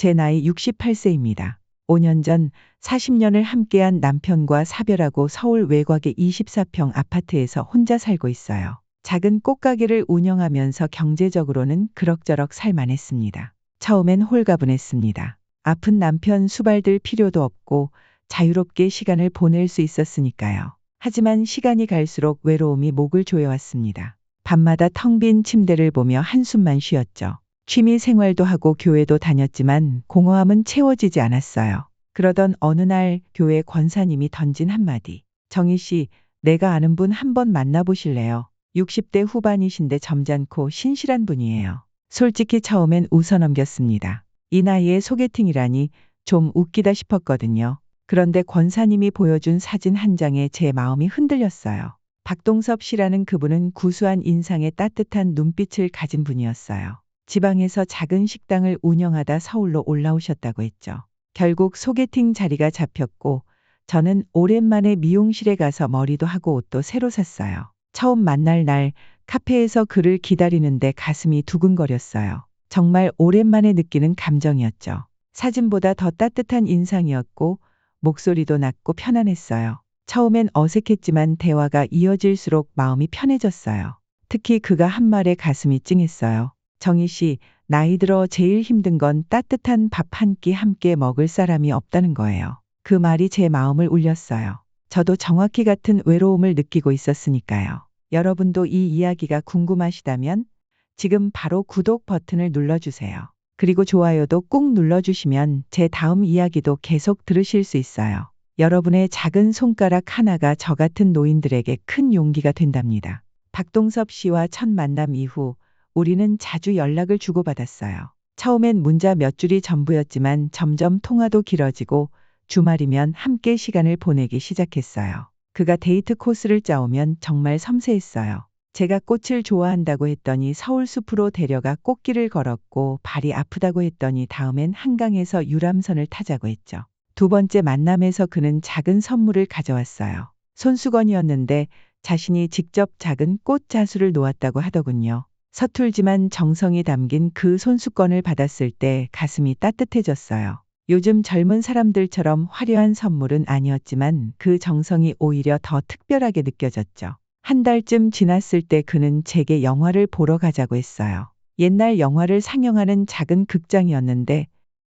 제 나이 68세입니다. 5년 전 40년을 함께한 남편과 사별하고 서울 외곽의 24평 아파트에서 혼자 살고 있어요. 작은 꽃가게를 운영하면서 경제적으로는 그럭저럭 살만했습니다. 처음엔 홀가분했습니다. 아픈 남편 수발들 필요도 없고 자유롭게 시간을 보낼 수 있었으니까요. 하지만 시간이 갈수록 외로움이 목을 조여왔습니다. 밤마다 텅 빈 침대를 보며 한숨만 쉬었죠. 취미 생활도 하고 교회도 다녔지만 공허함은 채워지지 않았어요. 그러던 어느 날 교회 권사님이 던진 한마디. 정희 씨, 내가 아는 분 한번 만나보실래요? 60대 후반이신데 점잖고 신실한 분이에요. 솔직히 처음엔 웃어넘겼습니다. 이 나이에 소개팅이라니 좀 웃기다 싶었거든요. 그런데 권사님이 보여준 사진 한 장에 제 마음이 흔들렸어요. 박동섭 씨라는 그분은 구수한 인상에 따뜻한 눈빛을 가진 분이었어요. 지방에서 작은 식당을 운영하다 서울로 올라오셨다고 했죠. 결국 소개팅 자리가 잡혔고 저는 오랜만에 미용실에 가서 머리도 하고 옷도 새로 샀어요. 처음 만날 날 카페에서 그를 기다리는데 가슴이 두근거렸어요. 정말 오랜만에 느끼는 감정이었죠. 사진보다 더 따뜻한 인상이었고 목소리도 낮고 편안했어요. 처음엔 어색했지만 대화가 이어질수록 마음이 편해졌어요. 특히 그가 한 말에 가슴이 찡했어요. 정희 씨, 나이 들어 제일 힘든 건 따뜻한 밥 한 끼 함께 먹을 사람이 없다는 거예요. 그 말이 제 마음을 울렸어요. 저도 정확히 같은 외로움을 느끼고 있었으니까요. 여러분도 이 이야기가 궁금하시다면 지금 바로 구독 버튼을 눌러주세요. 그리고 좋아요도 꾹 눌러주시면 제 다음 이야기도 계속 들으실 수 있어요. 여러분의 작은 손가락 하나가 저 같은 노인들에게 큰 용기가 된답니다. 박동섭 씨와 첫 만남 이후 우리는 자주 연락을 주고받았어요. 처음엔 문자 몇 줄이 전부였지만 점점 통화도 길어지고 주말이면 함께 시간을 보내기 시작했어요. 그가 데이트 코스를 짜오면 정말 섬세했어요. 제가 꽃을 좋아한다고 했더니 서울 숲으로 데려가 꽃길을 걸었고 발이 아프다고 했더니 다음엔 한강에서 유람선을 타자고 했죠. 두 번째 만남에서 그는 작은 선물을 가져왔어요. 손수건이었는데 자신이 직접 작은 꽃 자수를 놓았다고 하더군요. 서툴지만 정성이 담긴 그 손수건을 받았을 때 가슴이 따뜻해졌어요. 요즘 젊은 사람들처럼 화려한 선물은 아니었지만 그 정성이 오히려 더 특별하게 느껴졌죠. 한 달쯤 지났을 때 그는 제게 영화를 보러 가자고 했어요. 옛날 영화를 상영하는 작은 극장이었는데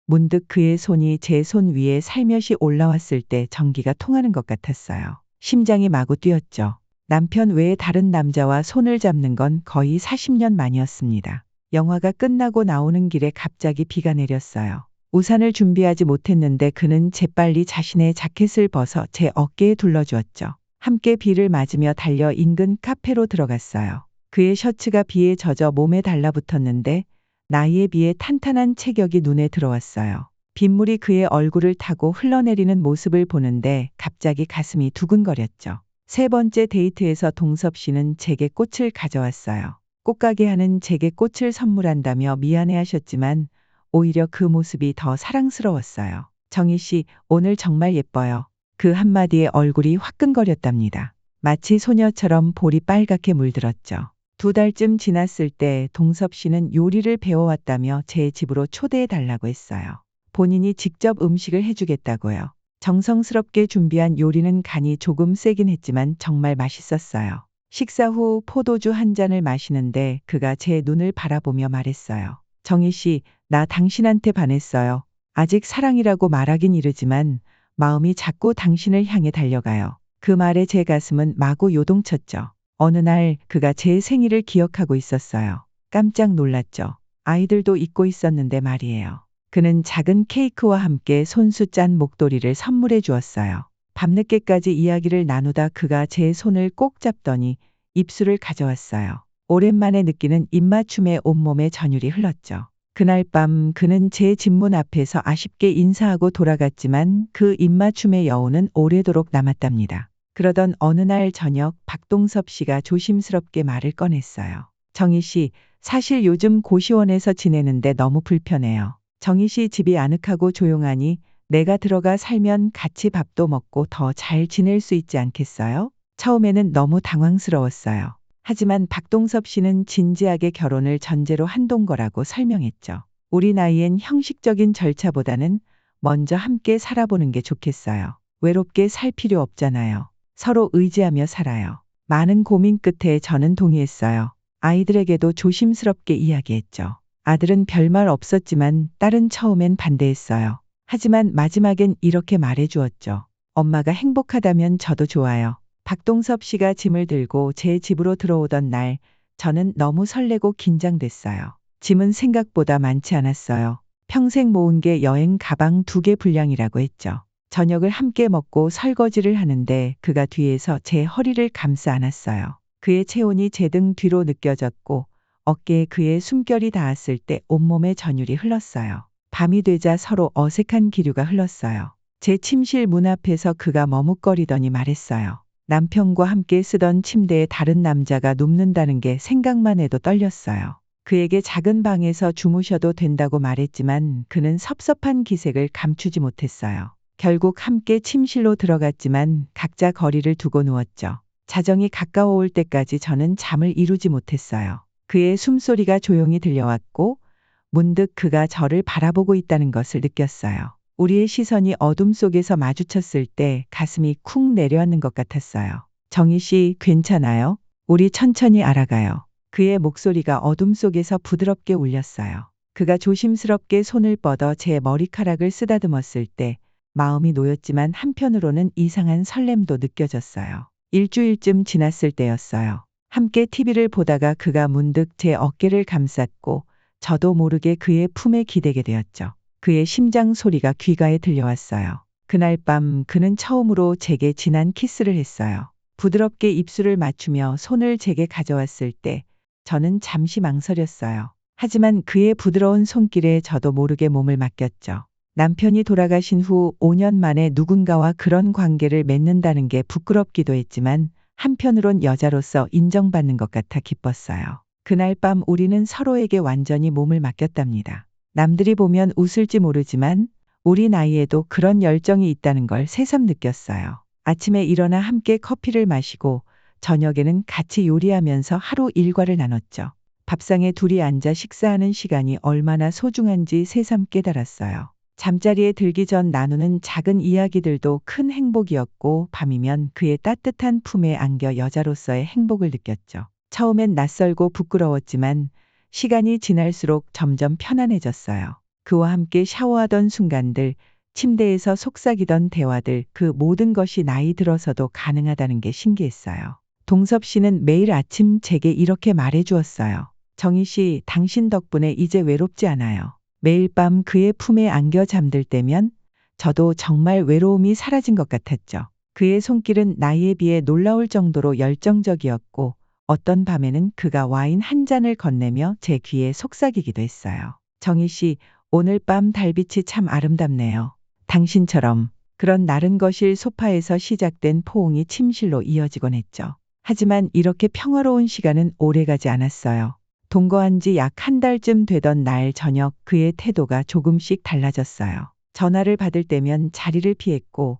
문득 그의 손이 제 손 위에 살며시 올라왔을 때 전기가 통하는 것 같았어요. 심장이 마구 뛰었죠. 남편 외에 다른 남자와 손을 잡는 건 거의 40년 만이었습니다. 영화가 끝나고 나오는 길에 갑자기 비가 내렸어요. 우산을 준비하지 못했는데 그는 재빨리 자신의 자켓을 벗어 제 어깨에 둘러주었죠. 함께 비를 맞으며 달려 인근 카페로 들어갔어요. 그의 셔츠가 비에 젖어 몸에 달라붙었는데 나이에 비해 탄탄한 체격이 눈에 들어왔어요. 빗물이 그의 얼굴을 타고 흘러내리는 모습을 보는데 갑자기 가슴이 두근거렸죠. 세 번째 데이트에서 동섭 씨는 제게 꽃을 가져왔어요. 꽃가게 하는 제게 꽃을 선물한다며 미안해하셨지만 오히려 그 모습이 더 사랑스러웠어요. 정희 씨, 오늘 정말 예뻐요. 그 한마디에 얼굴이 화끈거렸답니다. 마치 소녀처럼 볼이 빨갛게 물들었죠. 2달쯤 지났을 때 동섭 씨는 요리를 배워왔다며 제 집으로 초대해달라고 했어요. 본인이 직접 음식을 해주겠다고요. 정성스럽게 준비한 요리는 간이 조금 세긴 했지만 정말 맛있었어요. 식사 후 포도주 한 잔을 마시는데 그가 제 눈을 바라보며 말했어요. 정희 씨, 나 당신한테 반했어요. 아직 사랑이라고 말하긴 이르지만 마음이 자꾸 당신을 향해 달려가요. 그 말에 제 가슴은 마구 요동쳤죠. 어느 날 그가 제 생일을 기억하고 있었어요. 깜짝 놀랐죠. 아이들도 잊고 있었는데 말이에요. 그는 작은 케이크와 함께 손수 짠 목도리를 선물해 주었어요. 밤늦게까지 이야기를 나누다 그가 제 손을 꼭 잡더니 입술을 가져왔어요. 오랜만에 느끼는 입맞춤에 온몸에 전율이 흘렀죠. 그날 밤 그는 제 집문 앞에서 아쉽게 인사하고 돌아갔지만 그 입맞춤의 여운은 오래도록 남았답니다. 그러던 어느 날 저녁 박동섭 씨가 조심스럽게 말을 꺼냈어요. 정희 씨, 사실 요즘 고시원에서 지내는데 너무 불편해요. 정희 씨 집이 아늑하고 조용하니 내가 들어가 살면 같이 밥도 먹고 더 잘 지낼 수 있지 않겠어요? 처음에는 너무 당황스러웠어요. 하지만 박동섭 씨는 진지하게 결혼을 전제로 한동 거라고 설명했죠. 우리 나이엔 형식적인 절차보다는 먼저 함께 살아보는 게 좋겠어요. 외롭게 살 필요 없잖아요. 서로 의지하며 살아요. 많은 고민 끝에 저는 동의했어요. 아이들에게도 조심스럽게 이야기했죠. 아들은 별말 없었지만 딸은 처음엔 반대했어요. 하지만 마지막엔 이렇게 말해주었죠. 엄마가 행복하다면 저도 좋아요. 박동섭 씨가 짐을 들고 제 집으로 들어오던 날, 저는 너무 설레고 긴장됐어요. 짐은 생각보다 많지 않았어요. 평생 모은 게 여행 가방 2개 분량이라고 했죠. 저녁을 함께 먹고 설거지를 하는데 그가 뒤에서 제 허리를 감싸 안았어요. 그의 체온이 제 등 뒤로 느껴졌고 어깨에 그의 숨결이 닿았을 때 온몸에 전율이 흘렀어요. 밤이 되자 서로 어색한 기류가 흘렀어요. 제 침실 문 앞에서 그가 머뭇거리더니 말했어요. 남편과 함께 쓰던 침대에 다른 남자가 눕는다는 게 생각만 해도 떨렸어요. 그에게 작은 방에서 주무셔도 된다고 말했지만 그는 섭섭한 기색을 감추지 못했어요. 결국 함께 침실로 들어갔지만 각자 거리를 두고 누웠죠. 자정이 가까워올 때까지 저는 잠을 이루지 못했어요. 그의 숨소리가 조용히 들려왔고 문득 그가 저를 바라보고 있다는 것을 느꼈어요. 우리의 시선이 어둠 속에서 마주쳤을 때 가슴이 쿵 내려앉는 것 같았어요. 정희 씨, 괜찮아요? 우리 천천히 알아가요. 그의 목소리가 어둠 속에서 부드럽게 울렸어요. 그가 조심스럽게 손을 뻗어 제 머리카락을 쓰다듬었을 때 마음이 놓였지만 한편으로는 이상한 설렘도 느껴졌어요. 일주일쯤 지났을 때였어요. 함께 TV를 보다가 그가 문득 제 어깨를 감쌌고 저도 모르게 그의 품에 기대게 되었죠. 그의 심장 소리가 귀가에 들려왔어요. 그날 밤 그는 처음으로 제게 진한 키스를 했어요. 부드럽게 입술을 맞추며 손을 제게 가져왔을 때 저는 잠시 망설였어요. 하지만 그의 부드러운 손길에 저도 모르게 몸을 맡겼죠. 남편이 돌아가신 후 5년 만에 누군가와 그런 관계를 맺는다는 게 부끄럽기도 했지만 한편으론 여자로서 인정받는 것 같아 기뻤어요. 그날 밤 우리는 서로에게 완전히 몸을 맡겼답니다. 남들이 보면 웃을지 모르지만 우리 나이에도 그런 열정이 있다는 걸 새삼 느꼈어요. 아침에 일어나 함께 커피를 마시고 저녁에는 같이 요리하면서 하루 일과를 나눴죠. 밥상에 둘이 앉아 식사하는 시간이 얼마나 소중한지 새삼 깨달았어요. 잠자리에 들기 전 나누는 작은 이야기들도 큰 행복이었고 밤이면 그의 따뜻한 품에 안겨 여자로서의 행복을 느꼈죠. 처음엔 낯설고 부끄러웠지만 시간이 지날수록 점점 편안해졌어요. 그와 함께 샤워하던 순간들, 침대에서 속삭이던 대화들, 그 모든 것이 나이 들어서도 가능하다는 게 신기했어요. 동섭 씨는 매일 아침 제게 이렇게 말해 주었어요. 정희 씨, 당신 덕분에 이제 외롭지 않아요. 매일 밤 그의 품에 안겨 잠들 때면 저도 정말 외로움이 사라진 것 같았죠. 그의 손길은 나이에 비해 놀라울 정도로 열정적이었고 어떤 밤에는 그가 와인 한 잔을 건네며 제 귀에 속삭이기도 했어요. 정희 씨, 오늘 밤 달빛이 참 아름답네요. 당신처럼. 그런 나른 거실 소파에서 시작된 포옹이 침실로 이어지곤 했죠. 하지만 이렇게 평화로운 시간은 오래가지 않았어요. 동거한 지 약 한 달쯤 되던 날 저녁 그의 태도가 조금씩 달라졌어요. 전화를 받을 때면 자리를 피했고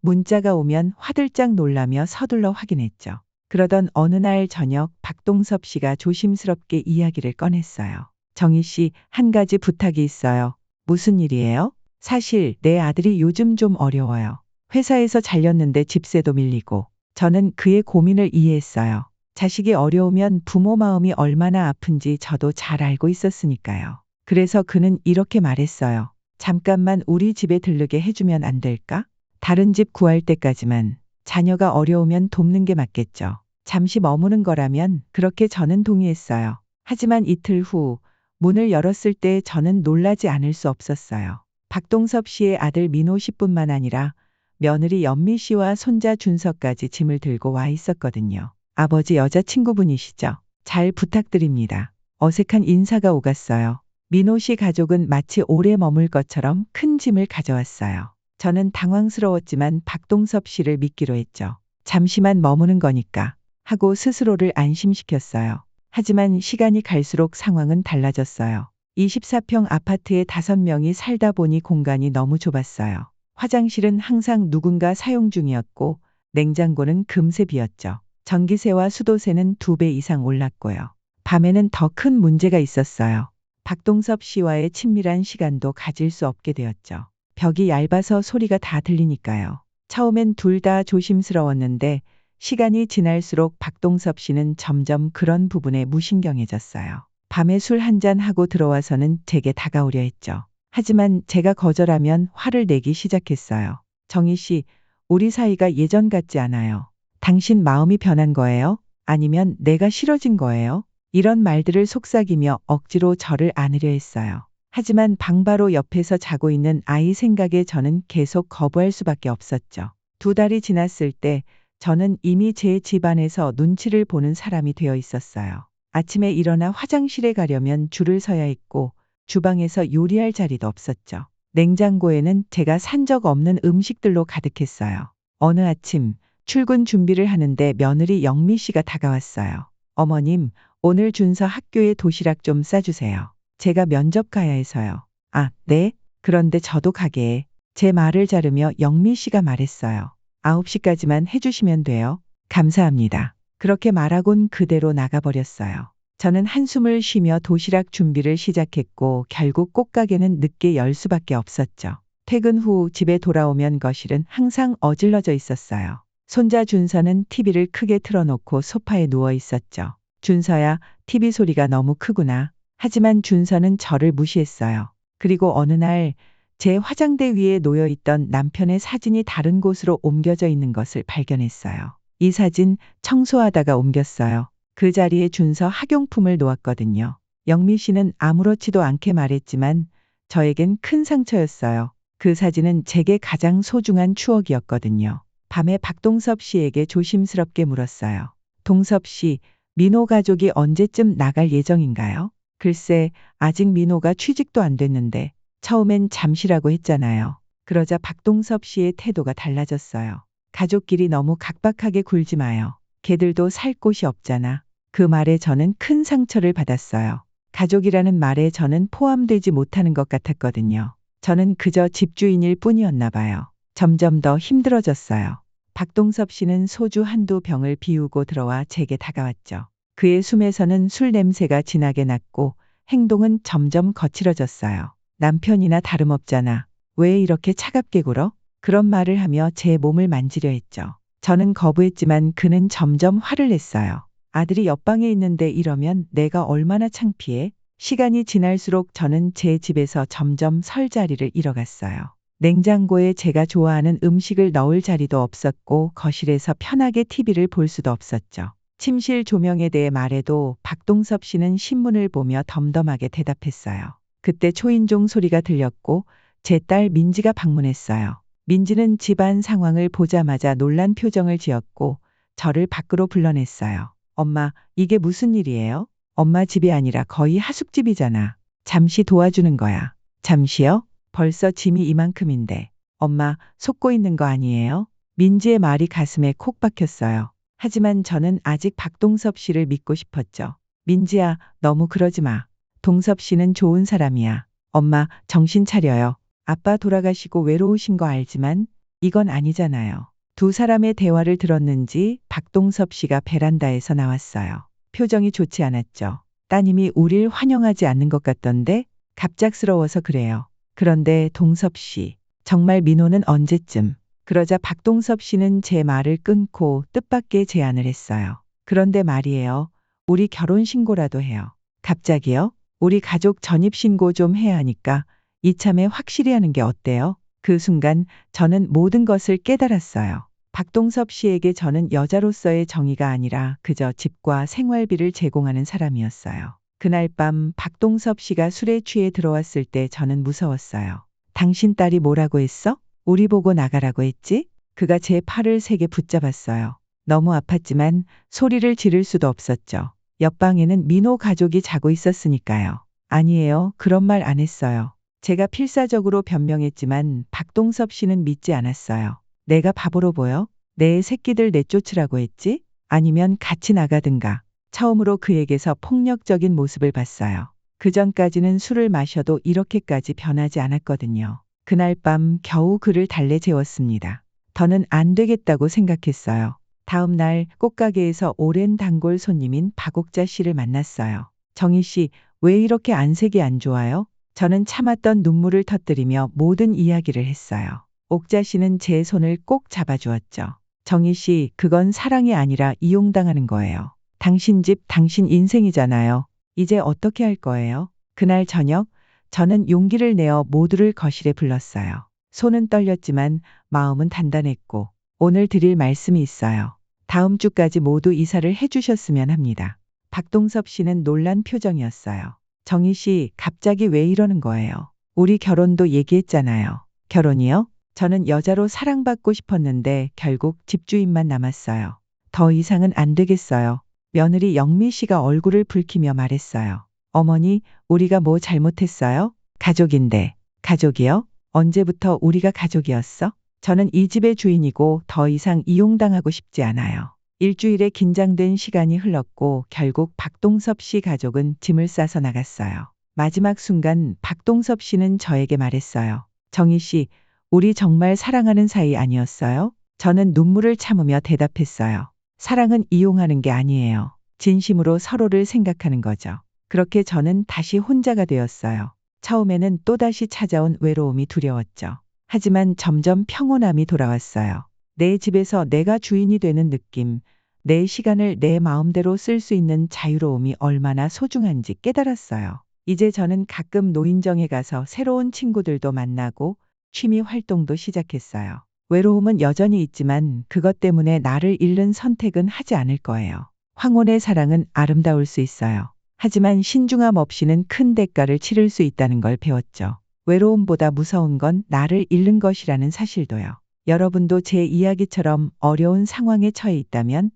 문자가 오면 화들짝 놀라며 서둘러 확인했죠. 그러던 어느 날 저녁 박동섭 씨가 조심스럽게 이야기를 꺼냈어요. 정희 씨, 한 가지 부탁이 있어요. 무슨 일이에요? 사실 내 아들이 요즘 좀 어려워요. 회사에서 잘렸는데 집세도 밀리고. 저는 그의 고민을 이해했어요. 자식이 어려우면 부모 마음이 얼마나 아픈지 저도 잘 알고 있었으니까요. 그래서 그는 이렇게 말했어요. 잠깐만 우리 집에 들르게 해주면 안 될까? 다른 집 구할 때까지만. 자녀가 어려우면 돕는 게 맞겠죠. 잠시 머무는 거라면 그렇게 저는 동의했어요. 하지만 이틀 후 문을 열었을 때 저는 놀라지 않을 수 없었어요. 박동섭 씨의 아들 민호 씨뿐만 아니라 며느리 연미 씨와 손자 준서까지 짐을 들고 와 있었거든요. 아버지 여자친구분이시죠? 잘 부탁드립니다. 어색한 인사가 오갔어요. 민호 씨 가족은 마치 오래 머물 것처럼 큰 짐을 가져왔어요. 저는 당황스러웠지만 박동섭 씨를 믿기로 했죠. 잠시만 머무는 거니까 하고 스스로를 안심시켰어요. 하지만 시간이 갈수록 상황은 달라졌어요. 24평 아파트에 5명이 살다 보니 공간이 너무 좁았어요. 화장실은 항상 누군가 사용 중이었고 냉장고는 금세 비었죠. 전기세와 수도세는 2배 이상 올랐고요. 밤에는 더 큰 문제가 있었어요. 박동섭 씨와의 친밀한 시간도 가질 수 없게 되었죠. 벽이 얇아서 소리가 다 들리니까요. 처음엔 둘 다 조심스러웠는데 시간이 지날수록 박동섭 씨는 점점 그런 부분에 무신경해졌어요. 밤에 술 한잔 하고 들어와서는 제게 다가오려 했죠. 하지만 제가 거절하면 화를 내기 시작했어요. 정희 씨, 우리 사이가 예전 같지 않아요. 당신 마음이 변한 거예요? 아니면 내가 싫어진 거예요? 이런 말들을 속삭이며 억지로 저를 안으려 했어요. 하지만 방바로 옆에서 자고 있는 아이 생각에 저는 계속 거부할 수밖에 없었죠. 2달이 지났을 때 저는 이미 제 집안에서 눈치를 보는 사람이 되어 있었어요. 아침에 일어나 화장실에 가려면 줄을 서야 했고 주방에서 요리할 자리도 없었죠. 냉장고에는 제가 산 적 없는 음식들로 가득했어요. 어느 아침 출근 준비를 하는데 며느리 영미 씨가 다가왔어요. 어머님, 오늘 준서 학교에 도시락 좀 싸주세요. 제가 면접 가야 해서요. 아, 네? 그런데 저도 가게. 제 말을 자르며 영미 씨가 말했어요. 9시까지만 해주시면 돼요. 감사합니다. 그렇게 말하곤 그대로 나가버렸어요. 저는 한숨을 쉬며 도시락 준비를 시작했고 결국 꽃가게는 늦게 열 수밖에 없었죠. 퇴근 후 집에 돌아오면 거실은 항상 어질러져 있었어요. 손자 준서는 TV를 크게 틀어놓고 소파에 누워 있었죠. 준서야, TV 소리가 너무 크구나. 하지만 준서는 저를 무시했어요. 그리고 어느 날 제 화장대 위에 놓여있던 남편의 사진이 다른 곳으로 옮겨져 있는 것을 발견했어요. 이 사진 청소하다가 옮겼어요. 그 자리에 준서 학용품을 놓았거든요. 영미 씨는 아무렇지도 않게 말했지만 저에겐 큰 상처였어요. 그 사진은 제게 가장 소중한 추억이었거든요. 밤에 박동섭 씨에게 조심스럽게 물었어요. 동섭 씨, 민호 가족이 언제쯤 나갈 예정인가요? 글쎄, 아직 민호가 취직도 안 됐는데 처음엔 잠시라고 했잖아요. 그러자 박동섭 씨의 태도가 달라졌어요. 가족끼리 너무 각박하게 굴지 마요. 걔들도 살 곳이 없잖아. 그 말에 저는 큰 상처를 받았어요. 가족이라는 말에 저는 포함되지 못하는 것 같았거든요. 저는 그저 집주인일 뿐이었나 봐요. 점점 더 힘들어졌어요. 박동섭 씨는 소주 한두 병을 비우고 들어와 제게 다가왔죠. 그의 숨에서는 술 냄새가 진하게 났고 행동은 점점 거칠어졌어요. 남편이나 다름없잖아. 왜 이렇게 차갑게 굴어? 그런 말을 하며 제 몸을 만지려 했죠. 저는 거부했지만 그는 점점 화를 냈어요. 아들이 옆방에 있는데 이러면 내가 얼마나 창피해? 시간이 지날수록 저는 제 집에서 점점 설 자리를 잃어갔어요. 냉장고에 제가 좋아하는 음식을 넣을 자리도 없었고 거실에서 편하게 TV를 볼 수도 없었죠. 침실 조명에 대해 말해도 박동섭 씨는 신문을 보며 덤덤하게 대답했어요. 그때 초인종 소리가 들렸고 제 딸 민지가 방문했어요. 민지는 집안 상황을 보자마자 놀란 표정을 지었고 저를 밖으로 불러냈어요. 엄마, 이게 무슨 일이에요? 엄마 집이 아니라 거의 하숙집이잖아. 잠시 도와주는 거야. 잠시요? 벌써 짐이 이만큼인데. 엄마, 속고 있는 거 아니에요? 민지의 말이 가슴에 콕 박혔어요. 하지만 저는 아직 박동섭 씨를 믿고 싶었죠. 민지야, 너무 그러지 마. 동섭 씨는 좋은 사람이야. 엄마, 정신 차려요. 아빠 돌아가시고 외로우신 거 알지만 이건 아니잖아요. 두 사람의 대화를 들었는지 박동섭 씨가 베란다에서 나왔어요. 표정이 좋지 않았죠. 따님이 우릴 환영하지 않는 것 같던데 갑작스러워서 그래요. 그런데 동섭 씨, 정말 민호는 언제쯤? 그러자 박동섭 씨는 제 말을 끊고 뜻밖의 제안을 했어요. 그런데 말이에요. 우리 결혼신고라도 해요. 갑자기요? 우리 가족 전입신고 좀 해야 하니까 이참에 확실히 하는 게 어때요? 그 순간 저는 모든 것을 깨달았어요. 박동섭 씨에게 저는 여자로서의 정의가 아니라 그저 집과 생활비를 제공하는 사람이었어요. 그날 밤 박동섭 씨가 술에 취해 들어왔을 때 저는 무서웠어요. 당신 딸이 뭐라고 했어? 우리 보고 나가라고 했지? 그가 제 팔을 세게 붙잡았어요. 너무 아팠지만 소리를 지를 수도 없었죠. 옆방에는 민호 가족이 자고 있었으니까요. 아니에요. 그런 말 안 했어요. 제가 필사적으로 변명했지만 박동섭 씨는 믿지 않았어요. 내가 바보로 보여? 내 새끼들 내쫓으라고 했지? 아니면 같이 나가든가. 처음으로 그에게서 폭력적인 모습을 봤어요. 그전까지는 술을 마셔도 이렇게까지 변하지 않았거든요. 그날 밤 겨우 그를 달래재웠습니다. 더는 안 되겠다고 생각했어요. 다음 날 꽃가게에서 오랜 단골 손님인 박옥자 씨를 만났어요. 정희 씨, 왜 이렇게 안색이 안 좋아요? 저는 참았던 눈물을 터뜨리며 모든 이야기를 했어요. 옥자 씨는 제 손을 꼭 잡아주었죠. 정희 씨, 그건 사랑이 아니라 이용당하는 거예요. 당신 집, 당신 인생이잖아요. 이제 어떻게 할 거예요? 그날 저녁, 저는 용기를 내어 모두를 거실에 불렀어요. 손은 떨렸지만 마음은 단단했고, 오늘 드릴 말씀이 있어요. 다음 주까지 모두 이사를 해주셨으면 합니다. 박동섭 씨는 놀란 표정이었어요. 정희 씨, 갑자기 왜 이러는 거예요? 우리 결혼도 얘기했잖아요. 결혼이요? 저는 여자로 사랑받고 싶었는데 결국 집주인만 남았어요. 더 이상은 안 되겠어요. 며느리 영미 씨가 얼굴을 붉히며 말했어요. 어머니, 우리가 뭐 잘못했어요? 가족인데. 가족이요? 언제부터 우리가 가족이었어? 저는 이 집의 주인이고 더 이상 이용당하고 싶지 않아요. 일주일의 긴장된 시간이 흘렀고 결국 박동섭 씨 가족은 짐을 싸서 나갔어요. 마지막 순간 박동섭 씨는 저에게 말했어요. 정희 씨, 우리 정말 사랑하는 사이 아니었어요? 저는 눈물을 참으며 대답했어요. 사랑은 이용하는 게 아니에요. 진심으로 서로를 생각하는 거죠. 그렇게 저는 다시 혼자가 되었어요. 처음에는 또다시 찾아온 외로움이 두려웠죠. 하지만 점점 평온함이 돌아왔어요. 내 집에서 내가 주인이 되는 느낌, 내 시간을 내 마음대로 쓸 수 있는 자유로움이 얼마나 소중한지 깨달았어요. 이제 저는 가끔 노인정에 가서 새로운 친구들도 만나고 취미 활동도 시작했어요. 외로움은 여전히 있지만 그것 때문에 나를 잃는 선택은 하지 않을 거예요. 황혼의 사랑은 아름다울 수 있어요. 하지만 신중함 없이는 큰 대가를 치를 수 있다는 걸 배웠죠. 외로움보다 무서운 건 나를 잃는 것이라는 사실도요. 여러분도 제 이야기처럼 어려운 상황에 처해 있다면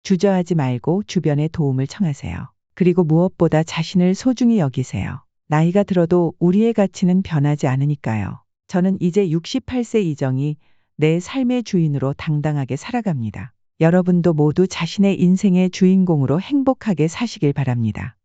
주저하지 말고 주변에 도움을 청하세요. 그리고 무엇보다 자신을 소중히 여기세요. 나이가 들어도 우리의 가치는 변하지 않으니까요. 저는 이제 68세 이정이 내 삶의 주인으로 당당하게 살아갑니다. 여러분도 모두 자신의 인생의 주인공으로 행복하게 사시길 바랍니다.